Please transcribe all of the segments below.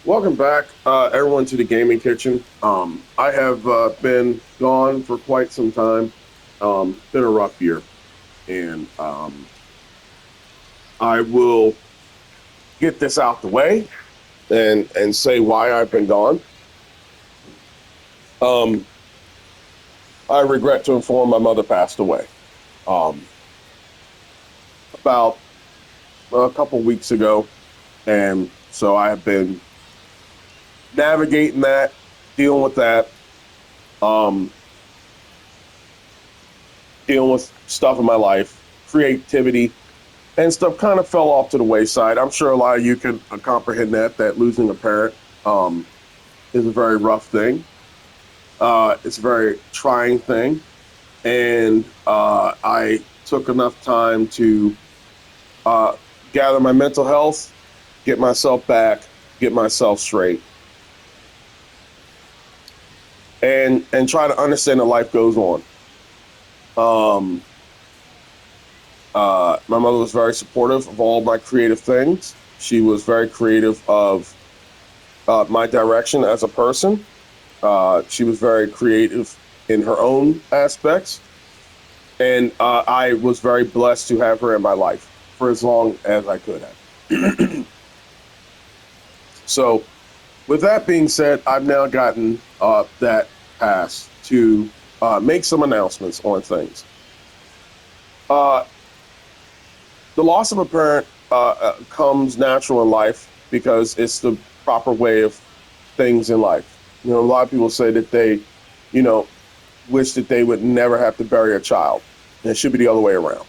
Welcome back, everyone, to the Gaming Kitchen. I have been gone for quite some time. Been a rough year, and I will get this out the way and say why I've been gone. Um, I regret to inform my mother passed away about a couple weeks ago, and so I have been navigating that, dealing with that, um, dealing with stuff in my life, creativity and stuff kind of fell off to the wayside. I'm sure a lot of you can comprehend that losing a parent is a very rough thing. It's a very trying thing, and I took enough time to uh, gather my mental health, get myself back, get myself straight, and try to understand that life goes on. Um, my mother was very supportive of all my creative things. She was very creative of my direction as a person. She was very creative in her own aspects, and I was very blessed to have her in my life for as long as I could have. So, with that being said, I've now gotten that pass to make some announcements on things. Uh, the loss of a parent comes natural in life because it's the proper way of things in life. A lot of people say that they, you know, wish that they would never have to bury a child. And it should be the other way around.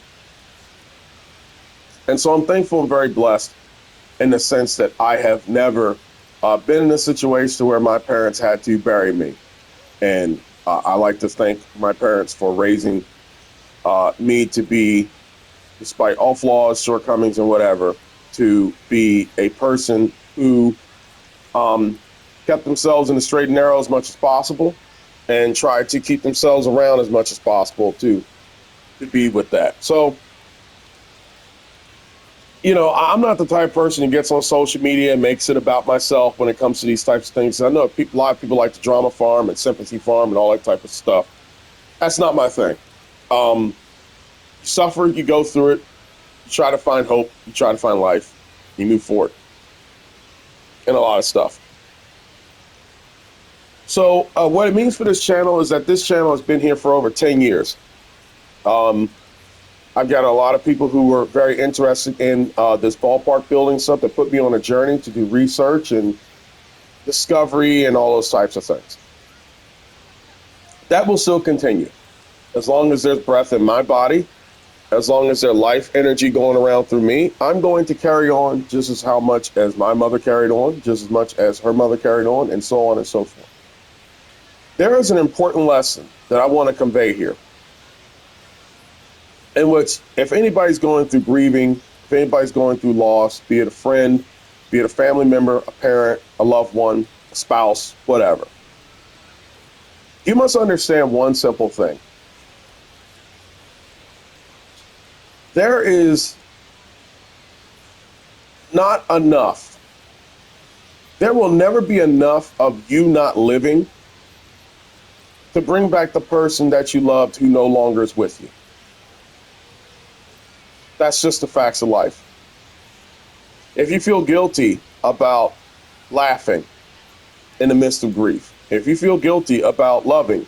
And so I'm thankful and very blessed in the sense that I have never been in a situation where my parents had to bury me. And I like to thank my parents for raising me to be, despite all flaws, shortcomings, and whatever, to be a person who um, kept themselves in the straight and narrow as much as possible and tried to keep themselves around as much as possible to be with that. So, I'm not the type of person who gets on social media and makes it about myself when it comes to these types of things. I know a lot of people like to drama farm and sympathy farm and all that type of stuff. That's not my thing. You suffer, you go through it, you try to find hope, you try to find life, you move forward, and a lot of stuff. So, what it means for this channel is that this channel has been here for over 10 years. Um, I've got a lot of people who were very interested in this ballpark building stuff that put me on a journey to do research and discovery and all those types of things. That will still continue as long as there's breath in my body, as long as there's life energy going around through me. I'm going to carry on just as how much as my mother carried on, just as much as her mother carried on, and so on and so forth. There is an important lesson that I want to convey here, in which if anybody's going through grieving, if anybody's going through loss, be it a friend, be it a family member, a parent, a loved one, a spouse, whatever, you must understand one simple thing. There is not enough. There will never be enough of you not living to bring back the person that you loved who no longer is with you. That's just the facts of life. If you feel guilty about laughing in the midst of grief, if you feel guilty about loving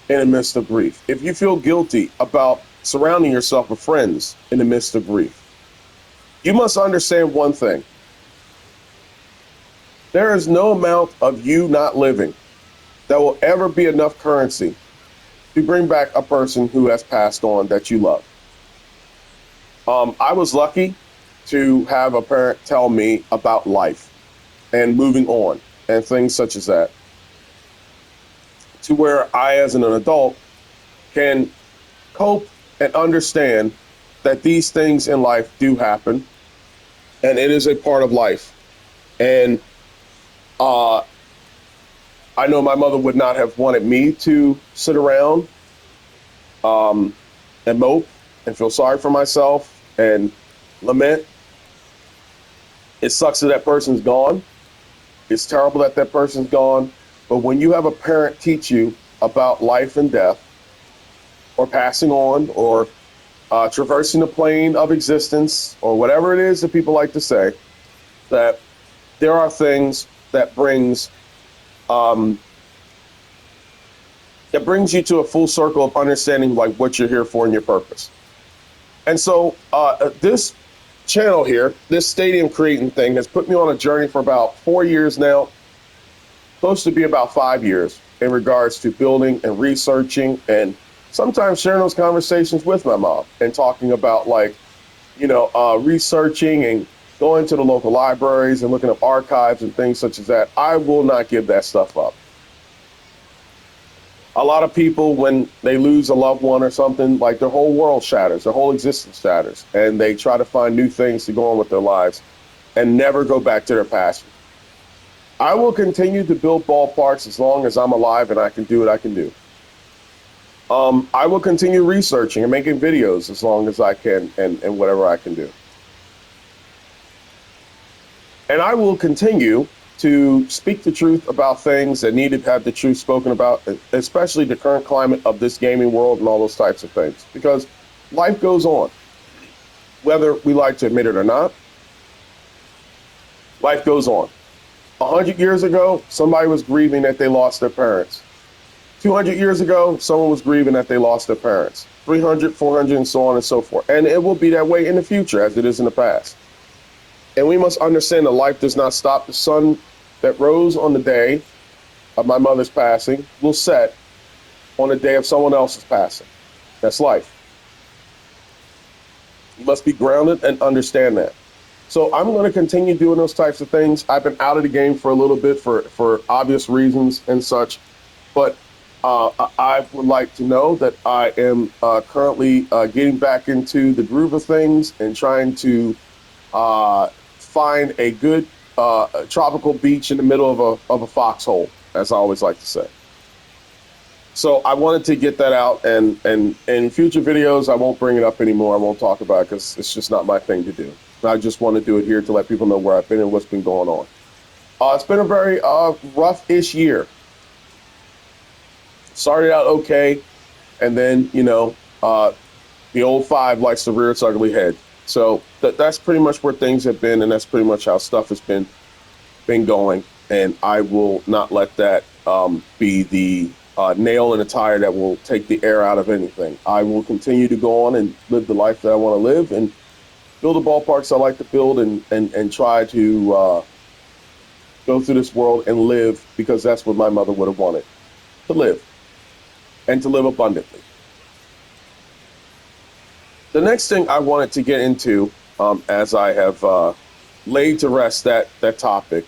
in the midst of grief, if you feel guilty about surrounding yourself with friends in the midst of grief, you must understand one thing. There is no amount of you not living that will ever be enough currency to bring back a person who has passed on that you love. I was lucky to have a parent tell me about life and moving on and things such as that, to where I, as an adult, can cope and understand that these things in life do happen and it is a part of life. And uh, I know my mother would not have wanted me to sit around um, and mope and feel sorry for myself and lament. It sucks that that person's gone. It's terrible that that person's gone. But when you have a parent teach you about life and death, or passing on, or traversing the plane of existence, or whatever it is that people like to say, that there are things um, that brings you to a full circle of understanding like what you're here for and your purpose. And so this channel here, this stadium creating thing, has put me on a journey for about 4 years now, supposed to be about 5 years, in regards to building and researching and sometimes sharing those conversations with my mom and talking about like, researching and going to the local libraries and looking up archives and things such as that. I will not give that stuff up. A lot of people, when they lose a loved one or something, like their whole world shatters, their whole existence shatters, and they try to find new things to go on with their lives and never go back to their passion. I will continue to build ballparks as long as I'm alive and I can do what I can do. I will continue researching and making videos as long as I can and whatever I can do. And I will continue to speak the truth about things that need to have the truth spoken about, especially the current climate of this gaming world and all those types of things, because life goes on. Whether we like to admit it or not, life goes on. 100 years ago, somebody was grieving that they lost their parents. 200 years ago, someone was grieving that they lost their parents. 300, 400, and so on and so forth. And it will be that way in the future as it is in the past. And we must understand that life does not stop. The sun that rose on the day of my mother's passing will set on the day of someone else's passing. That's life. You must be grounded and understand that. So I'm going to continue doing those types of things. I've been out of the game for a little bit for obvious reasons and such, but I would like to know that I am currently getting back into the groove of things and trying to find a good tropical beach in the middle of a foxhole, as I always like to say. So I wanted to get that out, and in future videos, I won't bring it up anymore. I won't talk about it because it's just not my thing to do. I just want to do it here to let people know where I've been and what's been going on. It's been a very rough-ish year. Started out okay, and then, the old five likes to rear its ugly head. So that's pretty much where things have been, and that's pretty much how stuff has been going. And I will not let that be the nail in the tire that will take the air out of anything. I will continue to go on and live the life that I want to live and build the ballparks I like to build and try to go through this world and live, because that's what my mother would have wanted, to live and to live abundantly. The next thing I wanted to get into, as I have laid to rest that topic,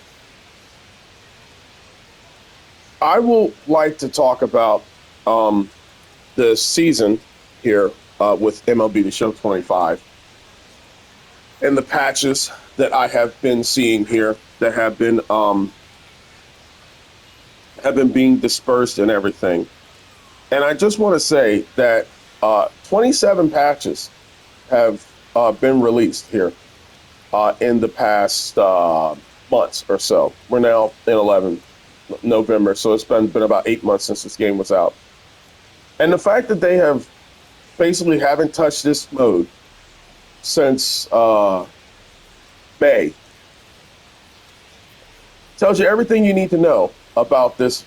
I will like to talk about the season here with MLB The Show 25 and the patches that I have been seeing here that have been being dispersed and everything. And I just want to say that 27 patches have been released here in the past months or so. We're now in November, so it's been about 8 months since this game was out. And the fact that they have basically haven't touched this mode since May tells you everything you need to know about this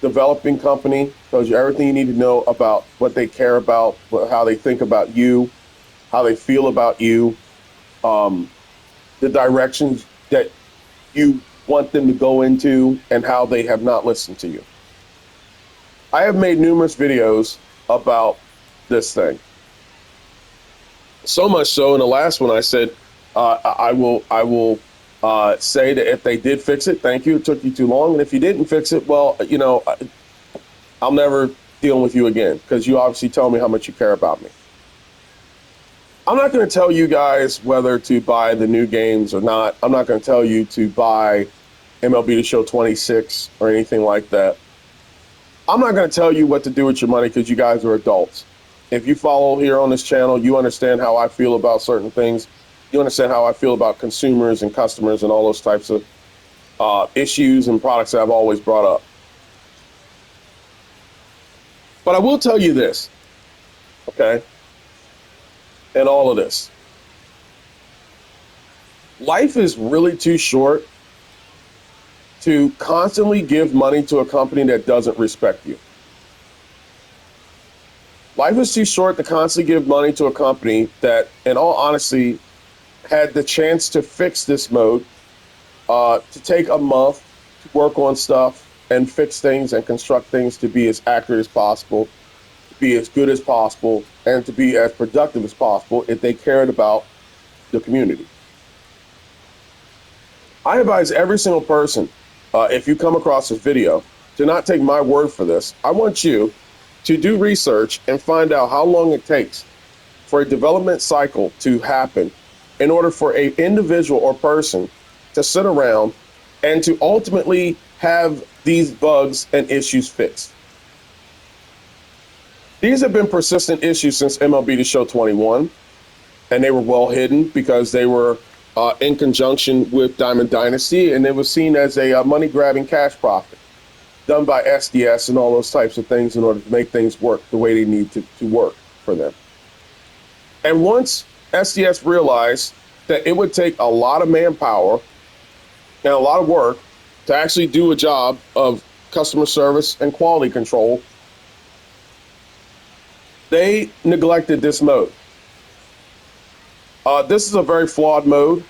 developing company, tells you everything you need to know about what they care about, how they think about you, how they feel about you, the directions that you want them to go into, and how they have not listened to you. I have made numerous videos about this thing. So much so, in the last one, I said, I will say that if they did fix it, thank you, it took you too long. And if you didn't fix it, well, I'll never deal with you again, because you obviously tell me how much you care about me. I'm not going to tell you guys whether to buy the new games or not. I'm not going to tell you to buy MLB The Show 26 or anything like that. I'm not going to tell you what to do with your money, because you guys are adults. If you follow here on this channel, you understand how I feel about certain things. You understand how I feel about consumers and customers and all those types of issues and products that I've always brought up. But I will tell you this, okay, in all of this. Life is really too short to constantly give money to a company that doesn't respect you. Life is too short to constantly give money to a company that, in all honesty, had the chance to fix this mode, to take a month to work on stuff and fix things and construct things to be as accurate as possible, to be as good as possible, and to be as productive as possible if they cared about the community. I advise every single person, if you come across this video, to not take my word for this. I want you to do research and find out how long it takes for a development cycle to happen in order for an individual or person to sit around and to ultimately have these bugs and issues fixed. These have been persistent issues since MLB The Show 21, and they were well hidden because they were in conjunction with Diamond Dynasty, and it was seen as a money-grabbing cash profit done by SDS and all those types of things in order to make things work the way they need to work for them. And once SDS realized that it would take a lot of manpower and a lot of work to actually do a job of customer service and quality control, they neglected this mode. This is a very flawed mode.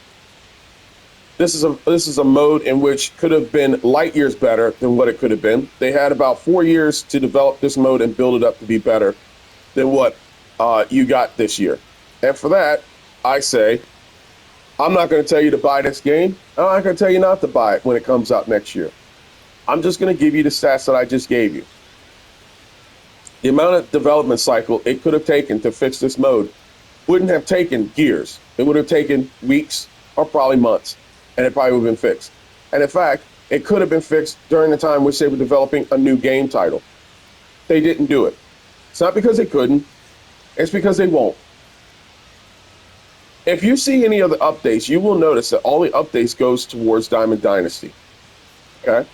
This is a mode in which could have been light years better than what it could have been. They had about 4 years to develop this mode and build it up to be better than what you got this year. And for that, I say, I'm not going to tell you to buy this game. I'm not going to tell you not to buy it when it comes out next year. I'm just going to give you the stats that I just gave you. The amount of development cycle it could have taken to fix this mode wouldn't have taken years. It would have taken weeks or probably months, and it probably would have been fixed. And in fact, it could have been fixed during the time which they were developing a new game title. They didn't do it. It's not because they couldn't. It's because they won't. If you see any of the updates, you will notice that all the updates goes towards Diamond Dynasty. Okay?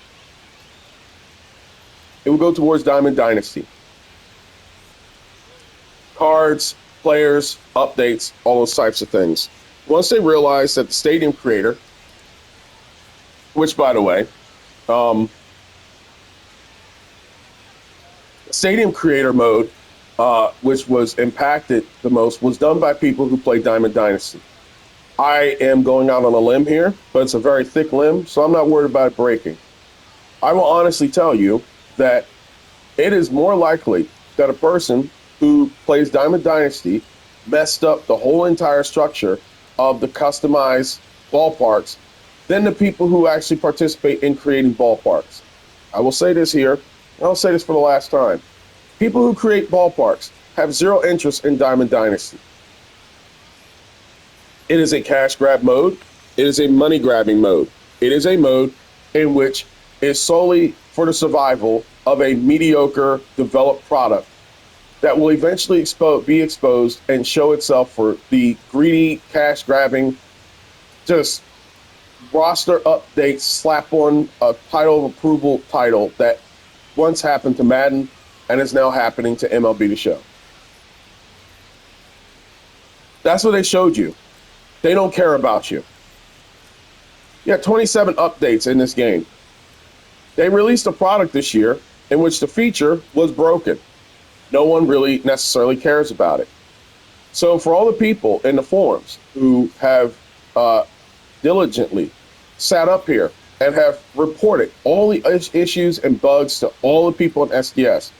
It will go towards Diamond Dynasty. Cards, players, updates, all those types of things. Once they realized that the Stadium Creator, which, by the way, Stadium Creator mode, which was impacted the most, was done by people who play Diamond Dynasty. I am going out on a limb here, but it's a very thick limb, so I'm not worried about it breaking. I will honestly tell you that it is more likely that a person who plays Diamond Dynasty messed up the whole entire structure of the customized ballparks than the people who actually participate in creating ballparks. I will say this here, and I'll say this for the last time. People who create ballparks have zero interest in Diamond Dynasty. It is a cash grab mode. It is a money grabbing mode. It is a mode in which is solely for the survival of a mediocre developed product that will eventually be exposed and show itself for the greedy, cash-grabbing, just roster updates, slap on a title of approval title that once happened to Madden and is now happening to MLB The Show. That's what they showed you. They don't care about you. You had 27 updates in this game. They released a product this year in which the feature was broken. No one really necessarily cares about it. So for all the people in the forums who have diligently sat up here and have reported all the issues and bugs to all the people in SDS,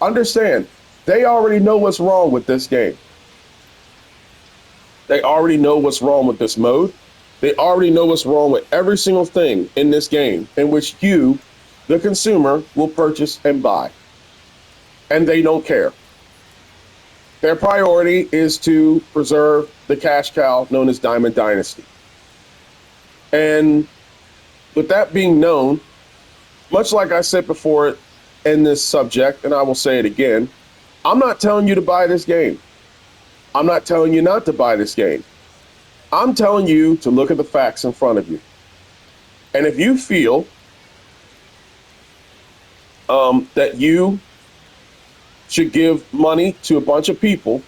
understand, they already know what's wrong with this game. They already know what's wrong with this mode. They already know what's wrong with every single thing in this game in which you, the consumer, will purchase and buy. And they don't care. Their priority is to preserve the cash cow known as Diamond Dynasty. And with that being known, much like I said before in this subject, and I will say it again, I'm not telling you to buy this game. I'm not telling you not to buy this game. I'm telling you to look at the facts in front of you. And if you feel that you should give money to a bunch of people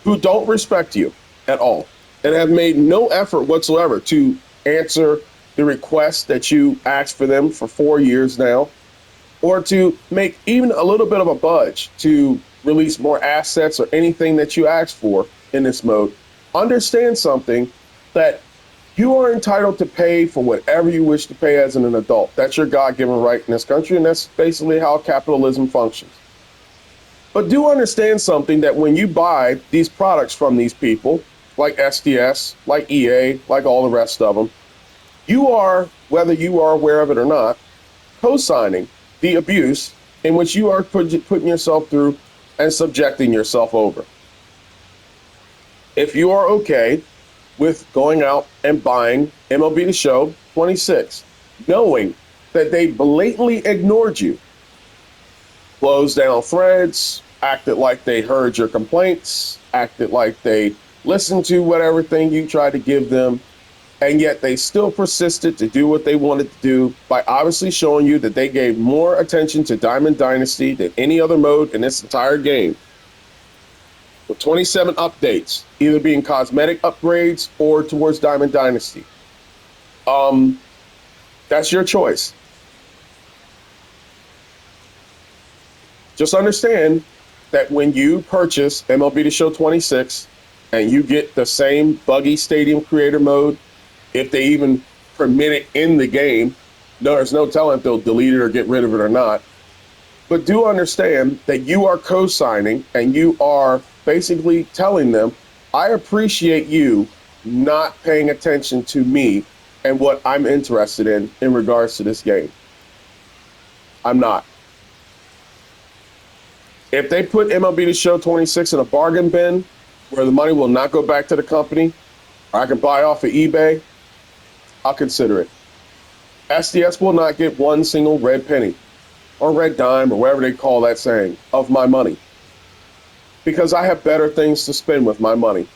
who don't respect you at all and have made no effort whatsoever to answer the request that you asked for them for 4 years now, or to make even a little bit of a budge to release more assets or anything that you asked for in this mode, understand something, that you are entitled to pay for whatever you wish to pay as an adult. That's your God-given right in this country, and that's basically how capitalism functions. But do understand something, that when you buy these products from these people, like SDS, like EA, like all the rest of them, you are, whether you are aware of it or not, co-signing the abuse in which you are putting yourself through and subjecting yourself over. If you are okay with going out and buying MLB The Show 26, knowing that they blatantly ignored you, closed down threads, acted like they heard your complaints, acted like they listened to whatever thing you tried to give them, and yet they still persisted to do what they wanted to do by obviously showing you that they gave more attention to Diamond Dynasty than any other mode in this entire game, with 27 updates, either being cosmetic upgrades or towards Diamond Dynasty. That's your choice. Just understand that when you purchase MLB The Show 26 and you get the same buggy Stadium Creator mode, if they even permit it in the game, there's no telling if they'll delete it or get rid of it or not. But do understand that you are co-signing and you are basically telling them, I appreciate you not paying attention to me and what I'm interested in regards to this game. I'm not. If they put MLB The Show 26 in a bargain bin where the money will not go back to the company, or I can buy off of eBay, I'll consider it. SDS will not get one single red penny or red dime or whatever they call that saying of my money, because I have better things to spend with my money.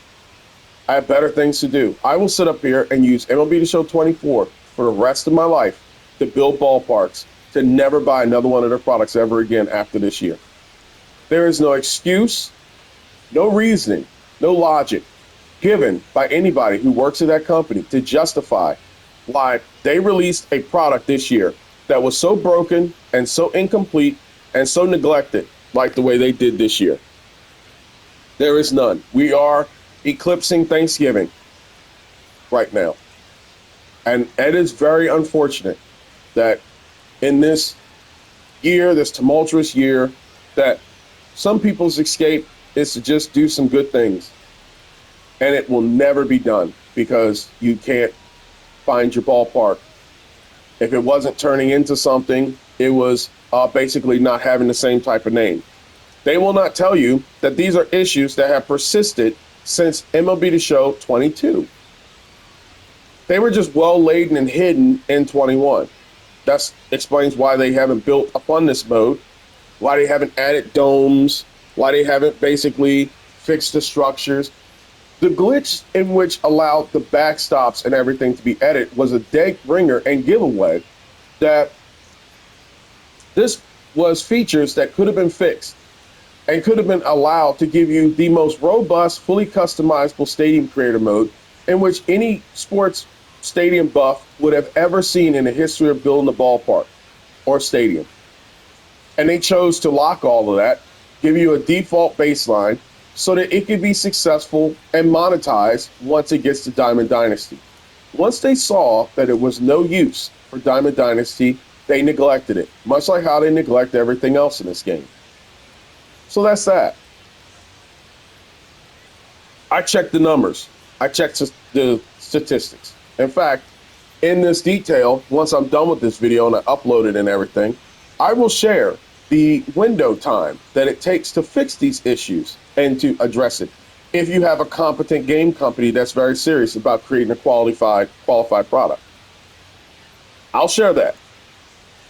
I have better things to do. I will sit up here and use MLB The Show 24 for the rest of my life to build ballparks, to never buy another one of their products ever again after this year. There is no excuse, no reasoning, no logic given by anybody who works at that company to justify why they released a product this year that was so broken and so incomplete and so neglected like the way they did this year. There is none. We are eclipsing Thanksgiving right now. And it is very unfortunate that in this year, this tumultuous year, that some people's escape is to just do some good things. And it will never be done because you can't find your ballpark. If it wasn't turning into something, it was basically not having the same type of name. They will not tell you that these are issues that have persisted since MLB The Show 22. They were just well laden and hidden in 21. That explains why they haven't built upon this mode, why they haven't added domes, why they haven't basically fixed the structures. The glitch in which allowed the backstops and everything to be edited was a dead ringer and giveaway that this was features that could have been fixed and could have been allowed to give you the most robust, fully customizable Stadium Creator mode in which any sports stadium buff would have ever seen in the history of building a ballpark or stadium. And they chose to lock all of that, give you a default baseline so that it could be successful and monetized once it gets to Diamond Dynasty. Once they saw that it was no use for Diamond Dynasty, they neglected it, much like how they neglect everything else in this game. So that's that. I checked the numbers. I checked the statistics. In fact, in this detail, once I'm done with this video and I upload it and everything, I will share the window time that it takes to fix these issues and to address it. If you have a competent game company that's very serious about creating a qualified product, I'll share that.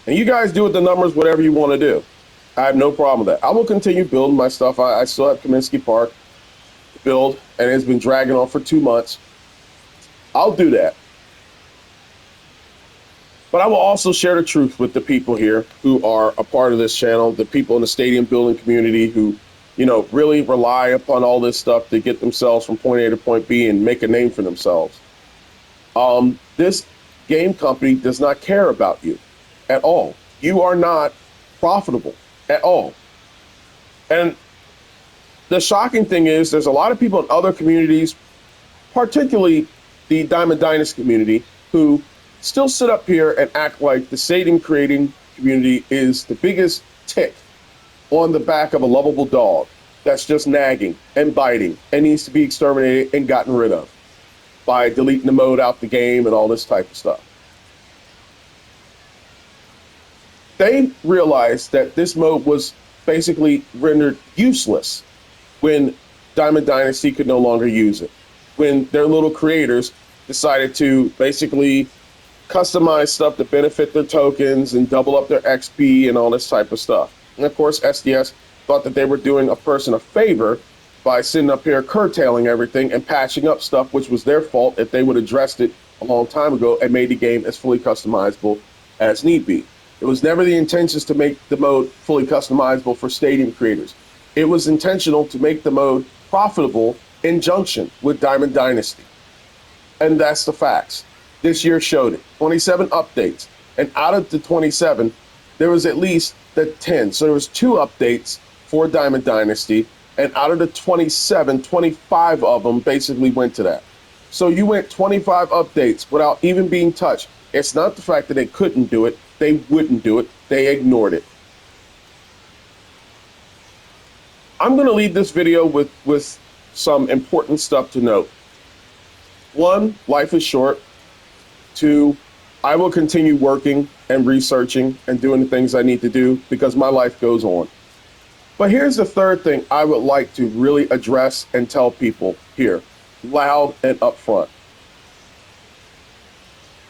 And you guys do with the numbers whatever you want to do. I have no problem with that. I will continue building my stuff. I still have Kaminsky Park to build, and it's been dragging on for 2 months. I'll do that. But I will also share the truth with the people here who are a part of this channel, the people in the stadium building community who, really rely upon all this stuff to get themselves from point A to point B and make a name for themselves. This game company does not care about you at all. You are not profitable at all. And the shocking thing is there's a lot of people in other communities, particularly the Diamond Dynasty community, who still sit up here and act like the stadium creating community is the biggest tick on the back of a lovable dog that's just nagging and biting and needs to be exterminated and gotten rid of by deleting the mode out the game and all this type of stuff. They realized that this mode was basically rendered useless when Diamond Dynasty could no longer use it, when their little creators decided to basically customize stuff to benefit their tokens and double up their XP and all this type of stuff. And of course, SDS thought that they were doing a person a favor by sitting up here curtailing everything and patching up stuff, which was their fault if they would have addressed it a long time ago and made the game as fully customizable as need be. It was never the intentions to make the mode fully customizable for stadium creators. It was intentional to make the mode profitable in junction with Diamond Dynasty. And that's the facts. This year showed it. 27 updates. And out of the 27, there was at least the 10. So there was 2 updates for Diamond Dynasty. And out of the 27, 25 of them basically went to that. So you went 25 updates without even being touched. It's not the fact that they couldn't do it. They wouldn't do it. They ignored it. I'm going to leave this video with some important stuff to note. 1, life is short. 2, I will continue working and researching and doing the things I need to do because my life goes on. But here's the third thing I would like to really address and tell people here, loud and upfront.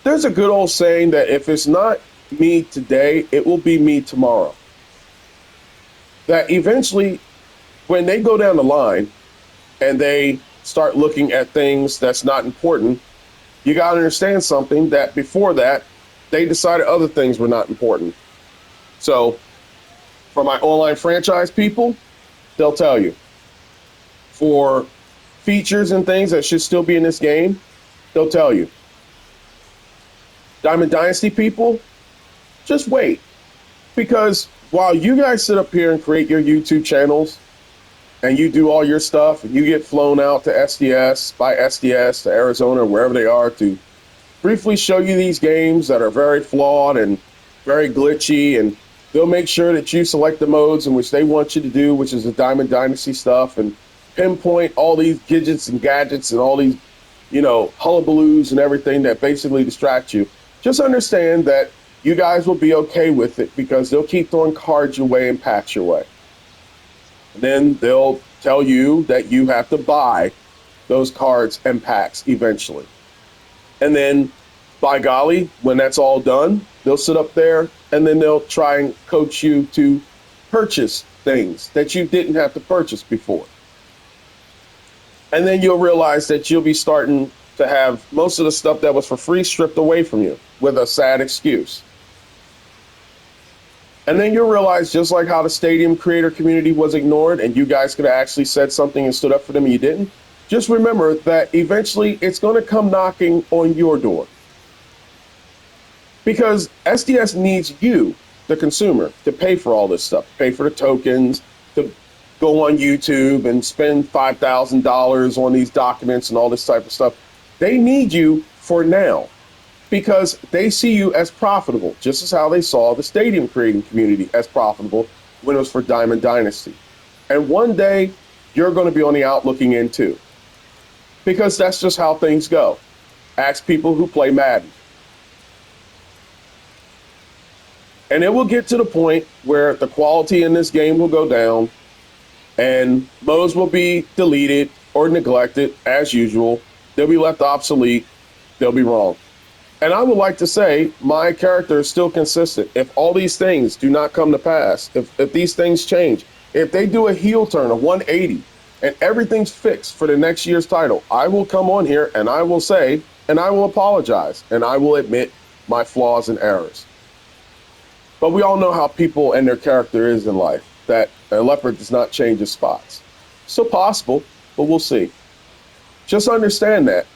There's a good old saying that if it's not me today, it will be me tomorrow. That eventually, when they go down the line and they start looking at things that's not important, you got to understand something, that before that, they decided other things were not important. So for my online franchise people, they'll tell you. For features and things that should still be in this game, they'll tell you. Diamond Dynasty people, just wait. Because while you guys sit up here and create your YouTube channels and you do all your stuff and you get flown out to SDS, by SDS to Arizona, wherever they are, to briefly show you these games that are very flawed and very glitchy, and they'll make sure that you select the modes in which they want you to do, which is the Diamond Dynasty stuff, and pinpoint all these gadgets and gadgets and all these, hullabaloos and everything that basically distract you. Just understand that you guys will be okay with it because they'll keep throwing cards your way and packs your way. And then they'll tell you that you have to buy those cards and packs eventually. And then, by golly, when that's all done, they'll sit up there and then they'll try and coach you to purchase things that you didn't have to purchase before. And then you'll realize that you'll be starting to have most of the stuff that was for free stripped away from you with a sad excuse. And then you'll realize, just like how the stadium creator community was ignored and you guys could have actually said something and stood up for them and you didn't, just remember that eventually it's going to come knocking on your door. Because SDS needs you, the consumer, to pay for all this stuff, pay for the tokens, to go on YouTube and spend $5,000 on these documents and all this type of stuff. They need you for now because they see you as profitable, just as how they saw the stadium creating community as profitable when it was for Diamond Dynasty. And one day you're going to be on the out looking in too, because that's just how things go. Ask people who play Madden. And it will get to the point where the quality in this game will go down and modes will be deleted or neglected as usual. They'll be left obsolete. They'll be wrong. And I would like to say my character is still consistent. If all these things do not come to pass, if these things change, if they do a heel turn, a 180, and everything's fixed for the next year's title, I will come on here and I will say, and I will apologize, and I will admit my flaws and errors. But we all know how people and their character is in life, that a leopard does not change its spots. Still possible, but we'll see. Just understand that,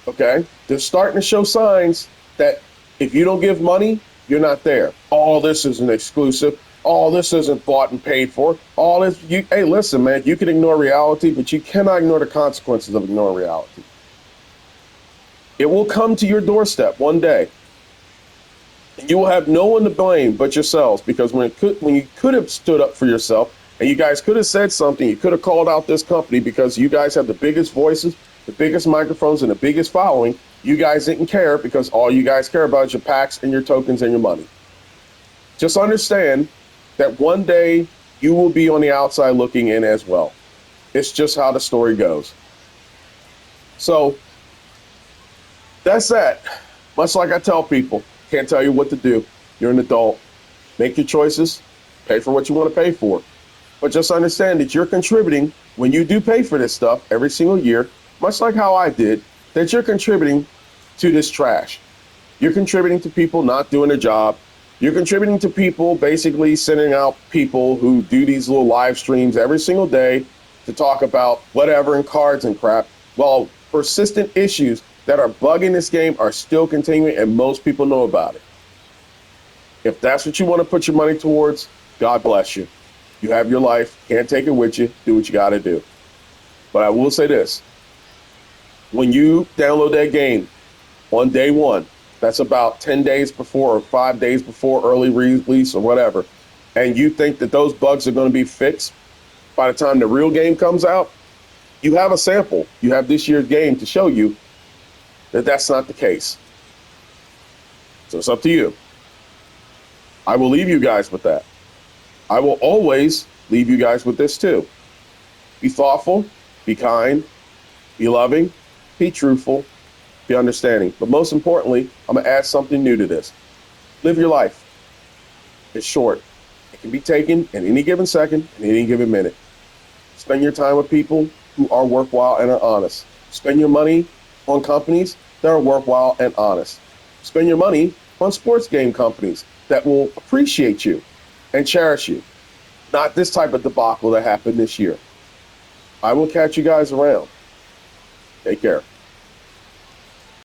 okay? They're starting to show signs that if you don't give money, you're not there. All this isn't exclusive. All this isn't bought and paid for. All this, hey, listen, man, you can ignore reality, but you cannot ignore the consequences of ignoring reality. It will come to your doorstep one day. And you will have no one to blame but yourselves, because when you could have stood up for yourself and you guys could have said something, you could have called out this company because you guys have the biggest voices, the biggest microphones, and the biggest following. You guys didn't care because all you guys care about is your packs and your tokens and your money. Just understand that one day you will be on the outside looking in as well. It's just how the story goes. So that's that. Much like I tell people, can't tell you what to do. You're an adult. Make your choices. Pay for what you want to pay for. But just understand that you're contributing when you do pay for this stuff every single year, much like how I did, that you're contributing to this trash. You're contributing to people not doing their job. You're contributing to people basically sending out people who do these little live streams every single day to talk about whatever and cards and crap. Well, persistent issues that are bugging this game are still continuing, and most people know about it. If that's what you want to put your money towards, God bless you. You have your life, can't take it with you, do what you got to do. But I will say this. When you download that game on day one, that's about 10 days before or 5 days before early release or whatever, and you think that those bugs are going to be fixed by the time the real game comes out, you have a sample. You have this year's game to show you that that's not the case. So it's up to you. I will leave you guys with that. I will always leave you guys with this too. Be thoughtful, be kind, be loving, be truthful, be understanding. But most importantly, I'm going to add something new to this. Live your life. It's short. It can be taken in any given second, in any given minute. Spend your time with people who are worthwhile and are honest. Spend your money on companies that are worthwhile and honest. Spend your money on sports game companies that will appreciate you and cherish you. Not this type of debacle that happened this year. I will catch you guys around. Take care.